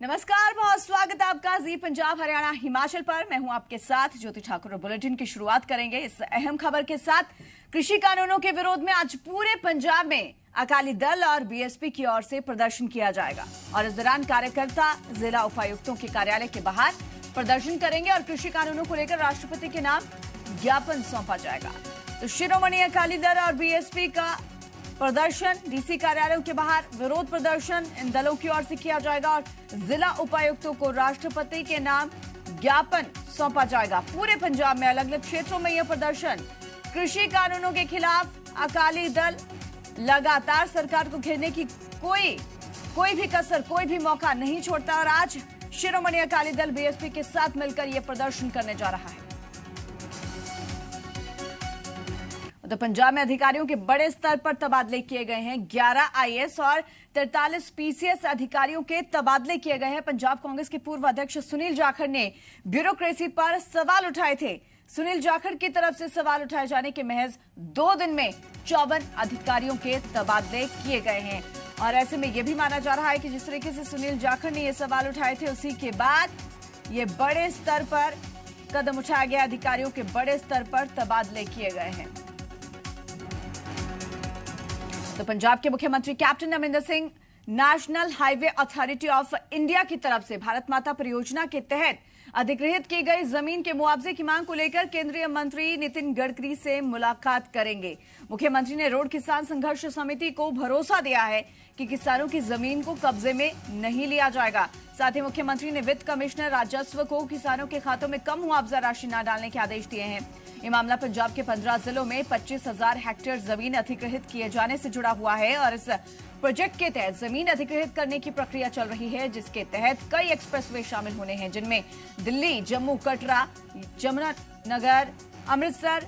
नमस्कार, बहुत स्वागत है आपका जी पंजाब हरियाणा हिमाचल पर। मैं हूं आपके साथ ज्योति ठाकुर और बुलेटिन की शुरुआत करेंगे इस अहम खबर के साथ। कृषि कानूनों के विरोध में आज पूरे पंजाब में अकाली दल और बीएसपी की ओर से प्रदर्शन किया जाएगा और इस दौरान कार्यकर्ता जिला उपायुक्तों के कार्यालय के बाहर प्रदर्शन करेंगे और कृषि कानूनों को लेकर राष्ट्रपति के नाम ज्ञापन सौंपा जाएगा। तो शिरोमणि अकाली दल और बीएसपी का प्रदर्शन डीसी कार्यालयों के बाहर विरोध प्रदर्शन इन दलों की ओर से किया जाएगा और जिला उपायुक्तों को राष्ट्रपति के नाम ज्ञापन सौंपा जाएगा। पूरे पंजाब में अलग अलग क्षेत्रों में यह प्रदर्शन कृषि कानूनों के खिलाफ अकाली दल लगातार सरकार को घेरने की कोई भी कसर, कोई भी मौका नहीं छोड़ता और आज शिरोमणि अकाली दल बीएसपी के साथ मिलकर यह प्रदर्शन करने जा रहा है। तो पंजाब में अधिकारियों के बड़े स्तर पर तबादले किए गए हैं। 11 आईएएस और 43 पीसीएस अधिकारियों के तबादले किए गए हैं। पंजाब कांग्रेस के पूर्व अध्यक्ष सुनील जाखड़ ने ब्यूरोक्रेसी पर सवाल उठाए थे। सुनील जाखड़ की तरफ से सवाल उठाए जाने के महज 2 दिन में 54 अधिकारियों के तबादले किए गए हैं और ऐसे में यह भी माना जा रहा है कि जिस तरीके से सुनील जाखड़ ने यह सवाल उठाए थे उसी के बाद ये बड़े स्तर पर कदम उठाया गया। अधिकारियों के बड़े स्तर पर तबादले किए गए हैं। तो पंजाब के मुख्यमंत्री captain Amarinder Singh national highway authority of India की तरफ से भारत माता परियोजना के तहत अधिग्रहित की गई जमीन के मुआवजे की मांग को लेकर केंद्रीय मंत्री नितिन गडकरी से मुलाकात करेंगे। मुख्यमंत्री ने रोड किसान संघर्ष समिति को भरोसा दिया है कि किसानों की जमीन को कब्जे में नहीं लिया जाएगा। साथ ही मुख्यमंत्री ने वित्त कमिश्नर राजस्व को किसानों के खातों में कम मुआवजा राशि न डालने के आदेश दिए हैं। ये मामला पंजाब के 15 जिलों में 25,000 हेक्टेयर जमीन अधिग्रहित किए जाने से जुड़ा हुआ है और इस प्रोजेक्ट के तहत जमीन अधिग्रहित करने की प्रक्रिया चल रही है, जिसके तहत कई एक्सप्रेसवे शामिल होने हैं, जिनमें दिल्ली, जम्मू, कटरा, यमुनानगर, अमृतसर,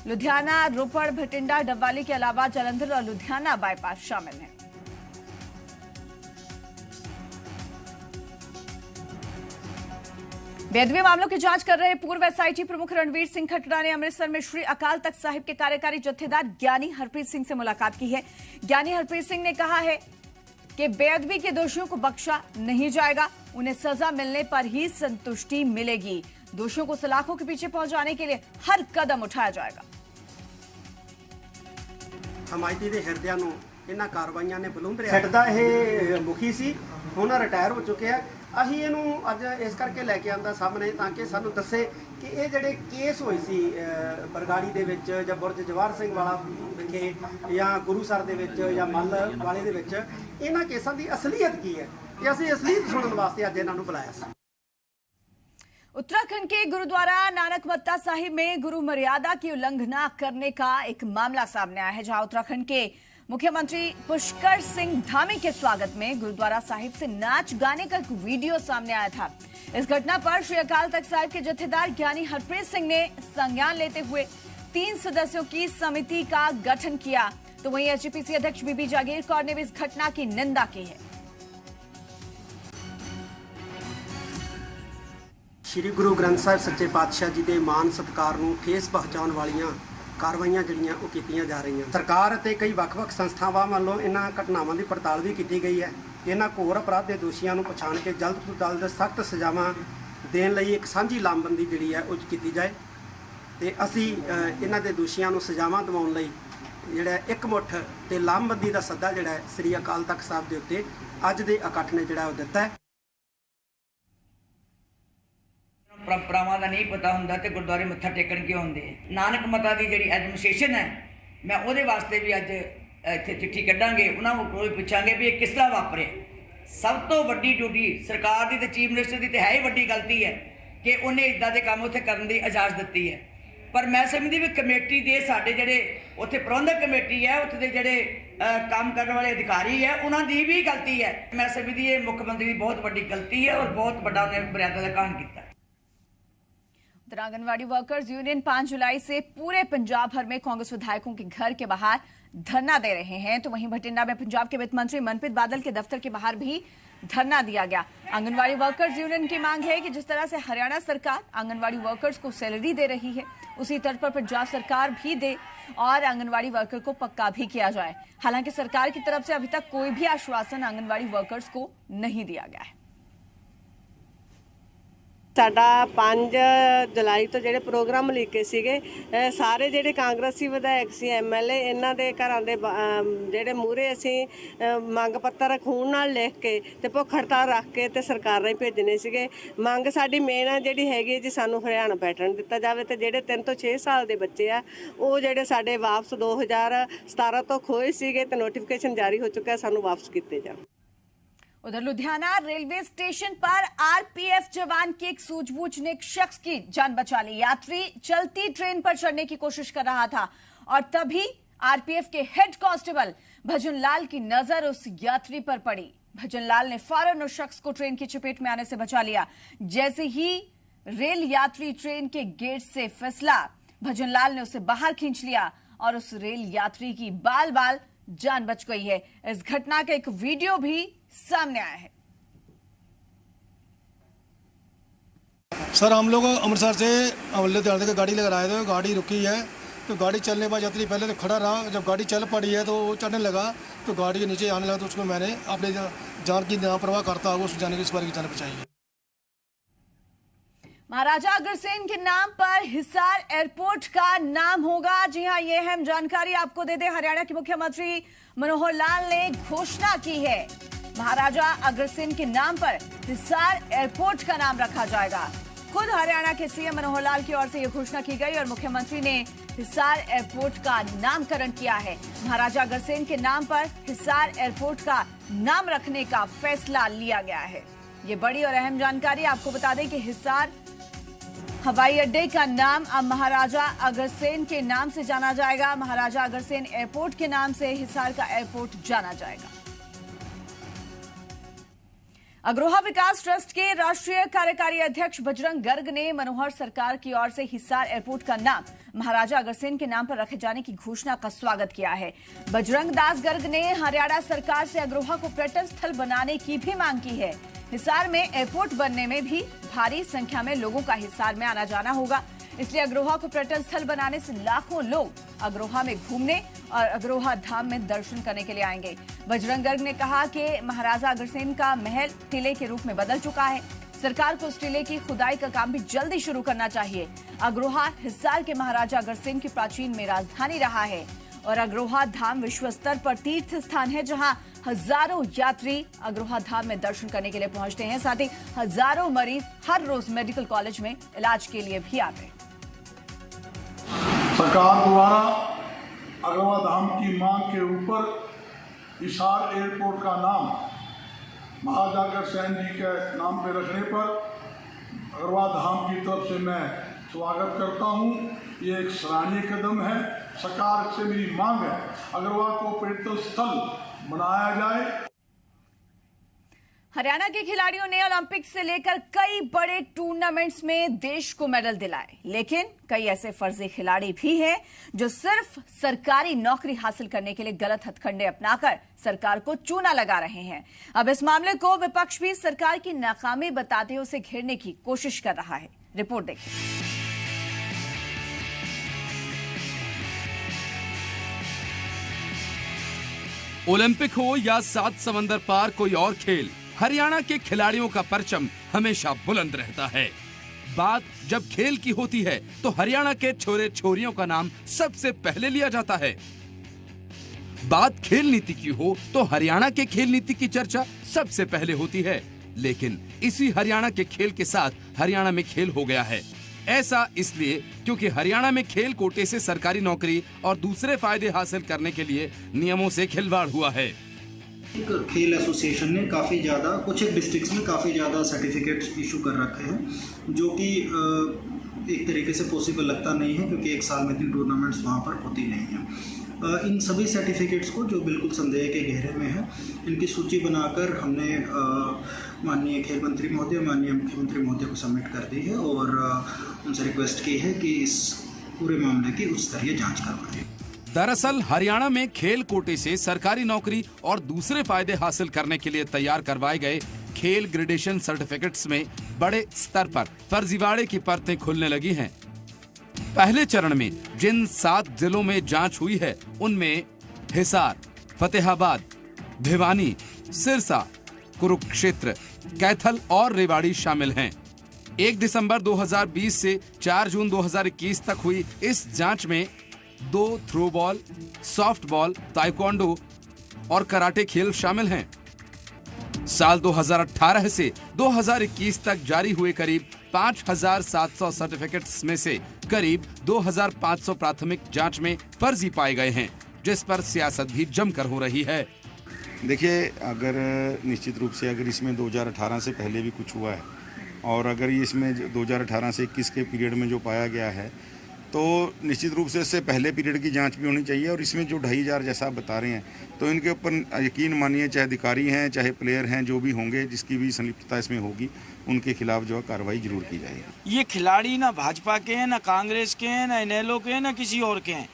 लुधियाना, रोपड़, भटिंडा, डबवाली के अलावा जालंधर और लुधियाना बाईपास शामिल हैं। बेदवी मामलों की जांच कर रहे पूर्व एसआईटी प्रमुख रणवीर सिंह खटड़ा ने अमृतसर में श्री अकाल तख्त साहिब के कार्यकारी जत्थेदार ज्ञानी हरप्रीत सिंह से मुलाकात की है। ज्ञानी हरप्रीत सिंह ने कहा है कि बेअदबी के दोषियों को बख्शा नहीं जाएगा, उन्हें सजा मिलने पर ही संतुष्टि मिलेगी। दोषियों को सलाखों के पीछे पहुंचाने के लिए हर कदम उठाया जाएगा। हमायती दे हिरदियां नूं इन्हां कार्रवाइयां ने बुलंद रहा। ਇਹ ਮੁਖੀ ਸੀ, ਹੁਣ ਰਿਟਾਇਰ ਹੋ ਚੁੱਕੇ ਆ। ਅਸੀਂ ਇਹਨੂੰ ਅੱਜ ਇਸ ਕਰਕੇ ਲੈ ਕੇ ਆਂਦਾ ਸਾਹਮਣੇ ਤਾਂ ਕਿ ਸਾਨੂੰ ਦੱਸੇ ਕਿ ਇਹ ਜਿਹੜੇ ਕੇਸ ਹੋਏ ਸੀ ਬਰਗਾੜੀ ਦੇ ਵਿੱਚ ਜਾਂ ਬੁਰਜ ਜਵਾਹਰ ਸਿੰਘ ਵਾਲਾ ਵਿਖੇ ਜਾਂ ਗੁਰੂਸਰ ਦੇ ਵਿੱਚ ਜਾਂ ਮੱਲ ਵਾਲੇ ਦੇ ਵਿੱਚ ਇਹਨਾਂ ਕੇਸਾਂ ਦੀ ਅਸਲੀਅਤ ਕੀ ਹੈ ਤੇ ਅਸੀਂ ਅਸਲੀਅਤ ਸੁਣਨ ਵਾਸਤੇ ਅੱਜ ਇਹਨਾਂ ਨੂੰ ਬੁਲਾਇਆ ਸੀ। उत्तराखंड के गुरुद्वारा नानकमत्ता साहिब में गुरु मर्यादा की उल्लंघना करने का एक मामला सामने आया है, जहां उत्तराखंड के मुख्यमंत्री पुष्कर सिंह धामी के स्वागत में गुरुद्वारा साहिब से नाच गाने का एक वीडियो सामने आया था। इस घटना पर श्री अकाल तख्त साहिब के जत्थेदार ज्ञानी हरप्रीत सिंह ने संज्ञान लेते हुए 3 सदस्यों की समिति का गठन किया। तो वहीं एसजीपीसी अध्यक्ष बीबी जागीर कौर ने भी इस घटना की निंदा की है। श्री गुरु ग्रंथ साहिब सच्चे पातशाह जी के मान सत्कार ਨੂੰ ਠੇਸ ਪਹੁੰਚਾਉਣ ਵਾਲੀਆਂ ਕਾਰਵਾਈਆਂ ਜਿਹੜੀਆਂ ਉਹ ਕੀਤੀਆਂ ਜਾ ਰਹੀਆਂ। ਸਰਕਾਰ ਅਤੇ ਕਈ ਵੱਖ-ਵੱਖ ਸੰਸਥਾਵਾਂ ਵੱਲੋਂ ਇਹਨਾਂ ਘਟਨਾਵਾਂ ਦੀ ਪੜਤਾਲ ਵੀ ਕੀਤੀ ਗਈ ਹੈ। ਇਹਨਾਂ ਘੋਰ ਅਪਰਾਧ ਦੇ ਦੋਸ਼ੀਆਂ ਨੂੰ ਪਛਾਣ ਕੇ ਜਲਦ ਤੋਂ ਜਲਦ ਸਖਤ ਸਜ਼ਾਵਾਂ ਦੇਣ ਲਈ ਇੱਕ ਸਾਂਝੀ ਲਾਮਬੰਦੀ ਜਿਹੜੀ ਹੈ ਉਹ ਕੀਤੀ ਜਾਏ ਤੇ ਅਸੀਂ ਇਹਨਾਂ ਦੇ ਦੋਸ਼ੀਆਂ ਨੂੰ ਸਜ਼ਾਵਾਂ ਦਿਵਾਉਣ ਲਈ ਜਿਹੜਾ ਇਕਮੁੱਠ ਤੇ ਲਾਮਬੰਦੀ ਦਾ ਸੱਦਾ ਜਿਹੜਾ ਸ੍ਰੀ ਅਕਾਲ ਤਖਤ ਸਾਹਿਬ ਦੇ ਉੱਤੇ ਅੱਜ ਦੇ ਇਕੱਠ ਨੇ ਜਿਹੜਾ ਉਹ ਦਿੱਤਾ ਹੈ। परंपरावां का नहीं पता होंदा ते गुरुद्वारे मत्था टेकण क्यों आउंदे। नानक मता की जिहड़ी एडमिनिस्ट्रेशन है, मैं उहदे वास्ते भी अज इत्थे चिट्ठी कड्डांगे, उन्हां कोल पुछांगे भी ये किस तरह वापरे। सब तो वड्डी ड्यूटी सरकार की ते चीफ मिनिस्टर की तो है ही वड्डी गलती है कि उन्हें इदां दे काम उत्थे करन दी इजाजत दित्ती है। पर मैं समझदी भी कमेटी दे साडे जिहड़े उत्थे प्रबंधक कमेटी है, उत्थे दे जिहड़े काम करने वाले अधिकारी है, उन्हां दी भी गलती है। मैं समझदी ये मुख्यमंत्री की बहुत वड्डी गलती है और बहुत वड्डा उन्हें मर्यादा का घाण कीता। आंगनवाड़ी वर्कर्स यूनियन 5 जुलाई से पूरे पंजाब भर में कांग्रेस विधायकों के घर के बाहर धरना दे रहे हैं। तो वहीं भटिंडा में पंजाब के वित्त मंत्री मनप्रीत बादल के दफ्तर के बाहर भी धरना दिया गया। आंगनवाड़ी वर्कर्स यूनियन की मांग है कि जिस तरह से हरियाणा सरकार आंगनवाड़ी वर्कर्स को सैलरी दे रही है, उसी तर्ज पर पंजाब सरकार भी दे और आंगनवाड़ी वर्कर को पक्का भी किया जाए। हालांकि सरकार की तरफ से अभी तक कोई भी आश्वासन आंगनवाड़ी वर्कर्स को नहीं दिया गया है। ਸਾਡਾ 5 ਜੁਲਾਈ ਤੋਂ ਜਿਹੜੇ ਪ੍ਰੋਗਰਾਮ ਲਿਖੇ ਸੀਗੇ ਸਾਰੇ ਜਿਹੜੇ ਕਾਂਗਰਸੀ ਵਿਧਾਇਕ ਸੀ ਐਮਐਲਏ ਇਹਨਾਂ ਦੇ ਘਰਾਂ ਦੇ ਜਿਹੜੇ ਮੂਹਰੇ ਅਸੀਂ ਮੰਗ ਪੱਤਰ ਖੂਨ ਨਾਲ ਲਿਖ ਕੇ ਤੇ ਭੁੱਖ ਹੜਤਾਲ ਰੱਖ ਕੇ ਤੇ ਸਰਕਾਰ ਨੇ ਭੇਜਣੇ ਸੀਗੇ। ਮੰਗ ਸਾਡੀ ਮੇਨ ਆ ਜਿਹੜੀ ਹੈਗੀ ਜੀ ਸਾਨੂੰ ਹਰਿਆਣਾ ਪੈਟਰਨ ਦਿੱਤਾ ਜਾਵੇ ਤੇ ਜਿਹੜੇ 3 ਤੋਂ 6 ਸਾਲ ਦੇ ਬੱਚੇ ਆ ਉਹ ਜਿਹੜੇ ਸਾਡੇ ਵਾਪਸ 2017 ਤੋਂ ਖੋਏ ਸੀਗੇ ਤੇ ਨੋटिफिकेशन जारी हो चुका है सानू वापस किए जाए। उधर लुधियाना रेलवे स्टेशन पर आरपीएफ जवान की एक सूझबूझ ने एक शख्स की जान बचा ली। यात्री चलती ट्रेन पर चढ़ने की कोशिश कर रहा था और तभी आरपीएफ के हेड कांस्टेबल भजनलाल की नजर उस यात्री पर पड़ी। भजनलाल ने फौरन उस शख्स को ट्रेन की चपेट में आने से बचा लिया। जैसे ही रेल यात्री ट्रेन के गेट से फिसला, भजनलाल ने उसे बाहर खींच लिया और उस रेल यात्री की बाल बाल जान बच गई है। इस घटना का एक वीडियो भी सामने आया है। सर हम लोग अमृतसर से लुधियाना तक गाड़ी लेकर आए थे, गाड़ी रुकी है तो गाड़ी चलने के बाद यात्री पहले तो खड़ा रहा, जब गाड़ी चल पड़ी है तो वो चढ़ने लगा तो गाड़ी के नीचे आने लगा तो उसको मैंने अपने जान की लापरवाह करता हुआ उस जाने की इस बार की जान बचाई है। महाराजा अग्रसेन के नाम पर हिसार एयरपोर्ट का नाम होगा। जी हां, ये अहम जानकारी आपको दे दें। हरियाणा के मुख्यमंत्री मनोहर लाल ने घोषणा की है, महाराजा अग्रसेन के नाम पर हिसार एयरपोर्ट का नाम रखा जाएगा। खुद हरियाणा के सीएम मनोहर लाल की ओर से यह घोषणा की गई और मुख्यमंत्री ने हिसार एयरपोर्ट का नामकरण किया है। महाराजा अग्रसेन के नाम पर हिसार एयरपोर्ट का नाम रखने का फैसला लिया गया है। ये बड़ी और अहम जानकारी। आपको बता दें कि हिसार हवाई अड्डे का नाम अब महाराजा अग्रसेन के नाम से जाना जाएगा। महाराजा अग्रसेन एयरपोर्ट के नाम से हिसार का एयरपोर्ट जाना जाएगा। अग्रोहा विकास ट्रस्ट के राष्ट्रीय कार्यकारी अध्यक्ष बजरंग गर्ग ने मनोहर सरकार की ओर से हिसार एयरपोर्ट का नाम महाराजा अग्रसेन के नाम पर रखे जाने की घोषणा का स्वागत किया है। बजरंग दास गर्ग ने हरियाणा सरकार से अग्रोहा को पर्यटन स्थल बनाने की भी मांग की है। हिसार में एयरपोर्ट बनने में भी भारी संख्या में लोगों का हिसार में आना जाना होगा, इसलिए अग्रोहा को पर्यटन स्थल बनाने से लाखों लोग अग्रोहा में घूमने और अग्रोहा धाम में दर्शन करने के लिए आएंगे। बजरंग गर्ग ने कहा कि महाराजा अग्रसेन का महल टीले के रूप में बदल चुका है। सरकार को उस टीले की खुदाई का काम भी जल्दी शुरू करना चाहिए। अग्रोहा हिसार के महाराजा अग्रसेन की प्राचीन में राजधानी रहा है और अग्रोहा धाम विश्व स्तर पर तीर्थ स्थान है, जहां हजारों यात्री अग्रोहा धाम में दर्शन करने के लिए पहुंचते हैं। साथ ही हजारों मरीज हर रोज मेडिकल कॉलेज में इलाज के लिए भी आते हैं। सरकार द्वारा अग्रोहा धाम की मांग के ऊपर हिसार एयरपोर्ट का नाम महाराजा अग्रसेन जी के नाम पे रखने पर अग्रोहा धाम की तरफ से मैं स्वागत करता हूँ। ये एक सराहनीय कदम है। सरकार से मेरी मांग है अग्रोहा को पर्यटन स्थल बनाया जाए। हरियाणा के खिलाड़ियों ने ओलंपिक्स से लेकर कई बड़े टूर्नामेंट्स में देश को मेडल दिलाए, लेकिन कई ऐसे फर्जी खिलाड़ी भी हैं जो सिर्फ सरकारी नौकरी हासिल करने के लिए गलत हथकंडे अपनाकर सरकार को चूना लगा रहे हैं। अब इस मामले को विपक्ष भी सरकार की नाकामी बताते हुए उसे घेरने की कोशिश कर रहा है। रिपोर्ट देखिए। ओलंपिक हो या 7 समंदर पार कोई और खेल, हरियाणा के खिलाड़ियों का परचम हमेशा बुलंद रहता है। बात जब खेल की होती है तो हरियाणा के छोरे छोरियों का नाम सबसे पहले लिया जाता है। बात खेल नीति की हो तो हरियाणा के खेल नीति की चर्चा सबसे पहले होती है। लेकिन इसी हरियाणा के खेल के साथ हरियाणा में खेल हो गया है। ऐसा इसलिए क्योंकि हरियाणा में खेल कोटे से सरकारी नौकरी और दूसरे फायदे हासिल करने के लिए नियमों से खिलवाड़ हुआ है। खेल एसोसिएशन ने काफ़ी ज़्यादा कुछ एक डिस्ट्रिक्ट्स में काफ़ी ज़्यादा सर्टिफिकेट्स इशू कर रखे हैं, जो कि एक तरीके से पॉसिबल लगता नहीं है, क्योंकि एक साल में 3 टूर्नामेंट्स वहाँ पर होती नहीं हैं। इन सभी सर्टिफिकेट्स को, जो बिल्कुल संदेह के घेरे में है, इनकी सूची बनाकर हमने माननीय खेल मंत्री महोदय, माननीय मुख्यमंत्री महोदय को सबमिट कर दी है और उनसे रिक्वेस्ट की है कि इस पूरे मामले की उच्च स्तरीय जाँच करवाएं। दरअसल हरियाणा में खेल कोटे से सरकारी नौकरी और दूसरे फायदे हासिल करने के लिए तैयार करवाए गए खेल ग्रेडेशन सर्टिफिकेट्स में बड़े स्तर पर फर्जीवाड़े की परतें खुलने लगी हैं। पहले चरण में जिन 7 जिलों में जांच हुई है, उनमें हिसार, फतेहाबाद, भिवानी, सिरसा, कुरुक्षेत्र, कैथल और रेवाड़ी शामिल हैं। 1 दिसंबर 2020 से 4 जून 2021 तक हुई इस जांच में 2 throw ball, soft ball, taekwondo और कराटे खेल शामिल हैं। साल 2018 से 2021 तक जारी हुए करीब 5,700 सर्टिफिकेट्स में से करीब 2,500 प्राथमिक जांच में फर्जी पाए गए हैं, जिस पर सियासत भी जमकर हो रही है। देखिए, अगर निश्चित रूप से अगर इसमें 2018 से पहले भी कुछ हुआ है और अगर ये इसमें 2018 से 21 के पीरियड में जो पाया गया है, तो निश्चित रूप से इससे पहले पीरियड की जांच भी होनी चाहिए। और इसमें जो 2,500 जैसा आप बता रहे हैं, तो इनके ऊपर यकीन मानिए, चाहे अधिकारी हैं चाहे प्लेयर हैं, जो भी होंगे, जिसकी भी संलिप्तता इसमें होगी, उनके खिलाफ जो है कार्रवाई जरूर की जाएगी। ये खिलाड़ी ना भाजपा के हैं, ना कांग्रेस के हैं, ना इनेलो के हैं, ना किसी और के हैं।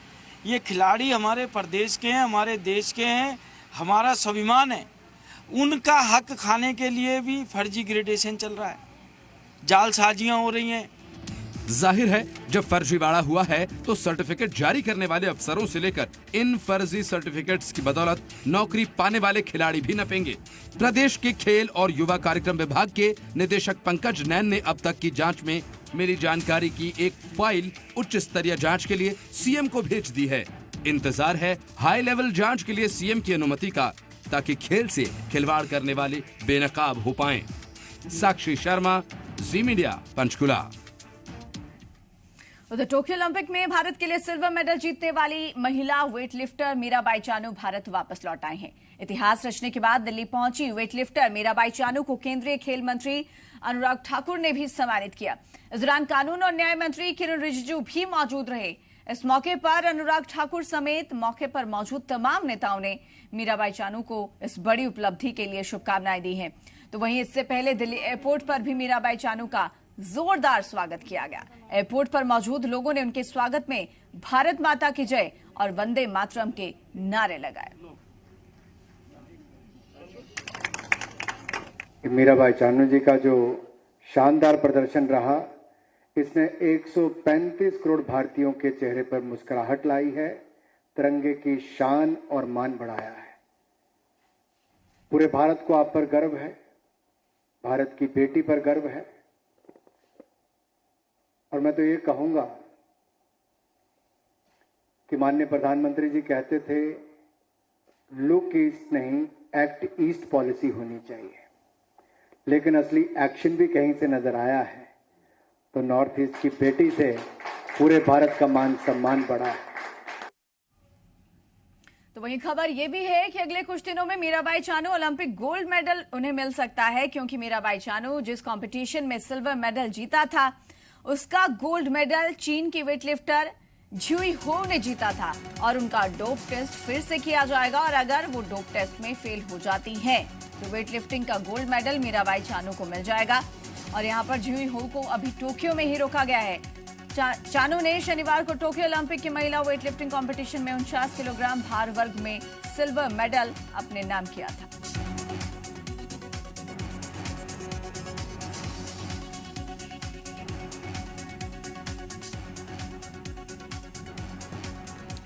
ये खिलाड़ी हमारे प्रदेश के हैं, हमारे देश के हैं, हमारा स्वाभिमान है। उनका हक खाने के लिए भी फर्जी ग्रेडेशन चल रहा है, जालसाजियां हो रही हैं। जाहिर है, जब फर्जीवाड़ा हुआ है तो सर्टिफिकेट जारी करने वाले अफसरों से लेकर इन फर्जी सर्टिफिकेट्स की बदौलत नौकरी पाने वाले खिलाड़ी भी नपेंगे। प्रदेश के खेल और युवा कार्यक्रम विभाग के निदेशक पंकज नैन ने अब तक की जांच में मिली जानकारी की एक फाइल उच्च स्तरीय जांच के लिए सीएम को भेज दी है। इंतजार है हाई लेवल जांच के लिए सीएम की अनुमति का, ताकि खेल से खिलवाड़ करने वाले बेनकाब हो पाएं। साक्षी शर्मा, जी मीडिया, पंचकुला। उधर टोक्यो ओलंपिक में भारत के लिए सिल्वर मेडल जीतने वाली महिला वेटलिफ्टर मीराबाई चानू भारत वापस लौट आई हैं। इतिहास रचने के बाद दिल्ली पहुंची वेटलिफ्टर मीराबाई चानू को केंद्रीय खेल मंत्री अनुराग ठाकुर ने भी सम्मानित किया। इस दौरान कानून और न्याय मंत्री किरण रिजिजू भी मौजूद रहे। इस मौके पर अनुराग ठाकुर समेत मौके पर मौजूद तमाम नेताओं ने मीराबाई चानू को इस बड़ी उपलब्धि के लिए शुभकामनाएं दी हैं। तो वहीं इससे पहले दिल्ली एयरपोर्ट पर भी मीराबाई चानू का जोरदार स्वागत किया गया। एयरपोर्ट पर मौजूद लोगों ने उनके स्वागत में भारत माता की जय और वंदे मातरम के नारे लगाए। मीराबाई चानू जी का जो शानदार प्रदर्शन रहा, इसने 135 करोड़ भारतीयों के चेहरे पर मुस्कुराहट लाई है, तिरंगे की शान और मान बढ़ाया है। पूरे भारत को आप पर गर्व है, भारत की बेटी पर गर्व है। और मैं तो ये कहूंगा कि माननीय प्रधानमंत्री जी कहते थे, लुक ईस्ट नहीं, एक्ट ईस्ट पॉलिसी होनी चाहिए, लेकिन असली एक्शन भी कहीं से नजर आया है। तो नॉर्थ ईस्ट की बेटी से पूरे भारत का मान सम्मान बढ़ा है। तो वहीं खबर यह भी है कि अगले कुछ दिनों में Mirabai Chanu Olympic gold medal उन्हें मिल सकता है, क्योंकि मीराबाई चानू जिस कंपटीशन में सिल्वर मेडल जीता था, उसका गोल्ड मेडल चीन की वेटलिफ्टर ज्यूई हो ने जीता था। और उनका डोप टेस्ट फिर से किया जाएगा, और अगर वो डोप टेस्ट में फेल हो जाती हैं तो वेटलिफ्टिंग का गोल्ड मेडल मीराबाई चानू को मिल जाएगा। और यहां पर ज्यूई हो को अभी टोक्यो में ही रोका गया है। चानू ने शनिवार को टोक्यो ओलंपिक की महिला वेटलिफ्टिंग कंपटीशन में 49 किलोग्राम भार वर्ग में सिल्वर मेडल अपने नाम किया था।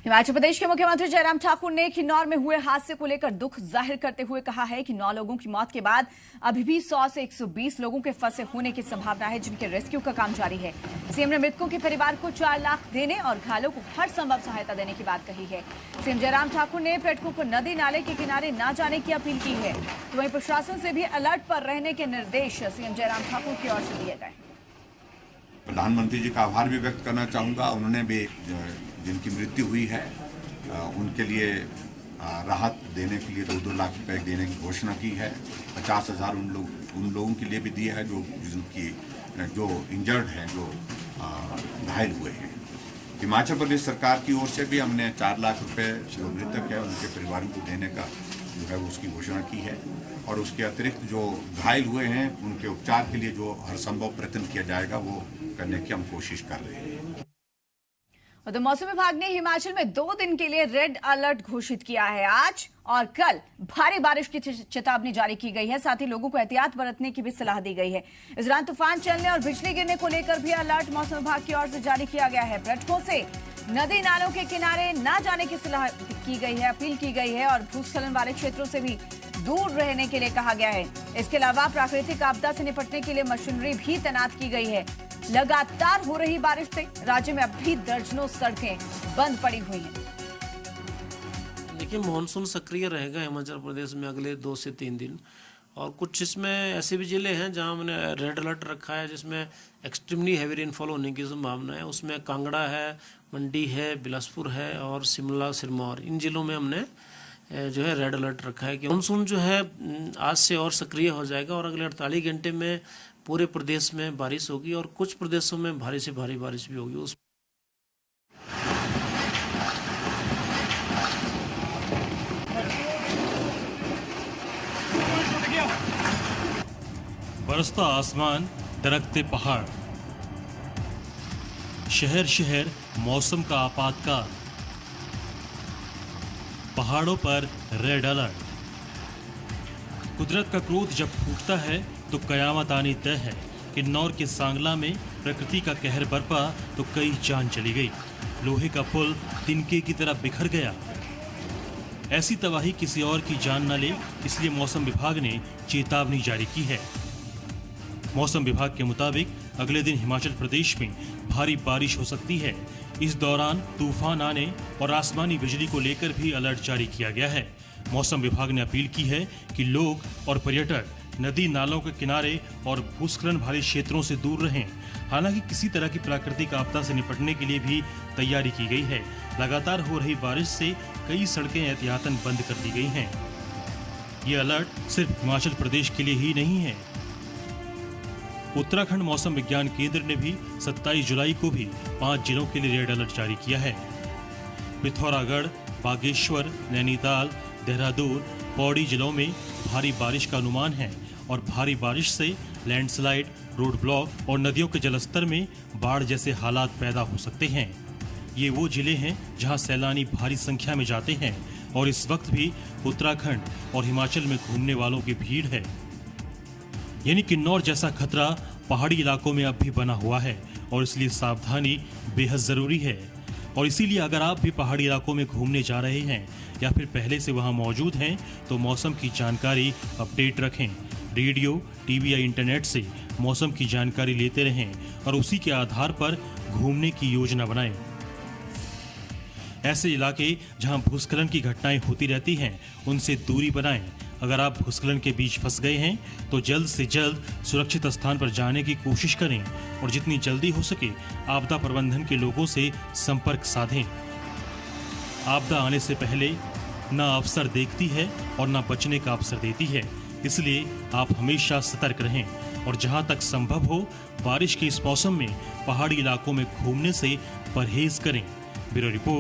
हिमाचल प्रदेश के मुख्यमंत्री जयराम ठाकुर ने किन्नौर में हुए हादसे को लेकर दुख जाहिर करते हुए कहा है कि 9 लोगों की मौत के बाद अभी भी 100 से 120 लोगों के फंसे होने की संभावना है, जिनके रेस्क्यू का काम जारी है। सीएम ने मृतकों के परिवार को 4 लाख देने और घायलों को हर संभव सहायता देने की बात कही है। सीएम जयराम ठाकुर ने पर्यटकों को नदी नाले के किनारे न जाने की अपील की है। तो वहीं प्रशासन से भी अलर्ट पर रहने के निर्देश सीएम जयराम ठाकुर की ओर से दिए गए। प्रधानमंत्री जी का आभार भी व्यक्त करना चाहूँगा। उन्होंने भी जिनकी मृत्यु हुई है उनके लिए राहत देने के लिए 2-2 लाख रुपए देने की घोषणा की है। 50,000 उन लोगों के लिए भी दिया है जो इंजर्ड हैं, जो घायल हुए हैं। हिमाचल प्रदेश सरकार की ओर से भी हमने 4 लाख रुपए जो मृतक है उनके परिवारों को देने का जो है उसकी घोषणा की है। और उसके अतिरिक्त जो घायल हुए हैं उनके उपचार के लिए जो हर संभव प्रयत्न किया जाएगा वो करने की हम कोशिश कर रहे हैं। तो मौसम विभाग ने हिमाचल में 2 दिन के लिए रेड अलर्ट घोषित किया है। आज और कल भारी बारिश की चेतावनी जारी की गई है। साथ ही लोगों को एहतियात बरतने की भी सलाह दी गई है। इस दौरान तूफान चलने और बिजली गिरने को लेकर भी अलर्ट मौसम विभाग की ओर से जारी किया गया है। पर्यटकों से नदी नालों के किनारे न जाने की सलाह की गई है, अपील की गई है। और भूस्खलन वाले क्षेत्रों से भी दूर रहने के लिए कहा गया है। इसके अलावा प्राकृतिक आपदा से निपटने के लिए मशीनरी भी तैनात की गई है। लगातार हो रही बारिश से राज्य में अब भी दर्जनों सड़कें बंद पड़ी हुई हैं। देखिए, मानसून सक्रिय रहेगा हिमाचल प्रदेश में अगले 2 से 3 दिन, और कुछ इसमें ऐसे भी जिले हैं जहां हमने रेड अलर्ट रखा है, जिसमें एक्सट्रीमली हैवी रेनफॉल होने की संभावना है। उसमें कांगड़ा है, मंडी है, बिलासपुर है और शिमला, सिरमौर, इन जिलों में हमने जो है रेड अलर्ट रखा है कि मानसून जो है आज से और सक्रिय हो जाएगा और अगले 48 घंटे में पूरे प्रदेश में बारिश होगी और कुछ प्रदेशों में भारी से भारी बारिश भी होगी। उस बरसता आसमान, दरकते पहाड़, शहर शहर मौसम का आपातकाल, पहाड़ों पर रेड अलर्ट। कुदरत का क्रोध जब फूटता है तो कयामत आनी तय है। किन्नौर के सांगला में प्रकृति का कहर बरपा तो कई जान चली गई। लोहे का पुल तिनके की तरह बिखर गया। ऐसी तबाही किसी और की जान न ले, इसलिए मौसम विभाग ने चेतावनी जारी की है। मौसम विभाग के मुताबिक अगले दिन हिमाचल प्रदेश में भारी बारिश हो सकती है। इस दौरान तूफान आने और आसमानी बिजली को लेकर भी अलर्ट जारी किया गया है। मौसम विभाग ने अपील की है कि लोग और पर्यटक नदी नालों के किनारे और भूस्खलन वाले क्षेत्रों से दूर रहें। हालांकि किसी तरह की प्राकृतिक आपदा से निपटने के लिए भी तैयारी की गई है। लगातार हो रही बारिश से कई सड़कें एहतियातन बंद कर दी गई हैं। ये अलर्ट सिर्फ हिमाचल प्रदेश के लिए ही नहीं है। उत्तराखंड मौसम विज्ञान केंद्र ने भी 27 जुलाई को भी 5 जिलों के लिए रेड अलर्ट जारी किया है। पिथौरागढ़, बागेश्वर, नैनीताल, देहरादून, पौड़ी जिलों में भारी बारिश का अनुमान है और भारी बारिश से लैंडस्लाइड, रोड ब्लॉक और नदियों के जलस्तर में बाढ़ जैसे हालात पैदा हो सकते हैं। ये वो जिले हैं जहां सैलानी भारी संख्या में जाते हैं और इस वक्त भी उत्तराखंड और हिमाचल में घूमने वालों की भीड़ है। यानी किन्नौर जैसा खतरा पहाड़ी इलाकों में अब भी बना हुआ है और इसलिए सावधानी बेहद जरूरी है। और इसीलिए अगर आप भी पहाड़ी इलाकों में घूमने जा रहे हैं या फिर पहले से वहां मौजूद हैं तो मौसम की जानकारी अपडेट रखें। रेडियो, टीवी या इंटरनेट से मौसम की जानकारी लेते रहें और उसी के आधार पर घूमने की योजना बनाएं। ऐसे इलाके जहां भूस्खलन की घटनाएं होती रहती हैं उनसे दूरी बनाएं। अगर आप भूस्खलन के बीच फंस गए हैं तो जल्द से जल्द सुरक्षित स्थान पर जाने की कोशिश करें और जितनी जल्दी हो सके आपदा प्रबंधन के लोगों से संपर्क साधें। आपदा आने से पहले न अवसर देखती है और न बचने का अवसर देती है, इसलिए आप हमेशा सतर्क रहें और जहां तक संभव हो बारिश के इस मौसम में पहाड़ी इलाकों में घूमने से परहेज करें। Bureau report.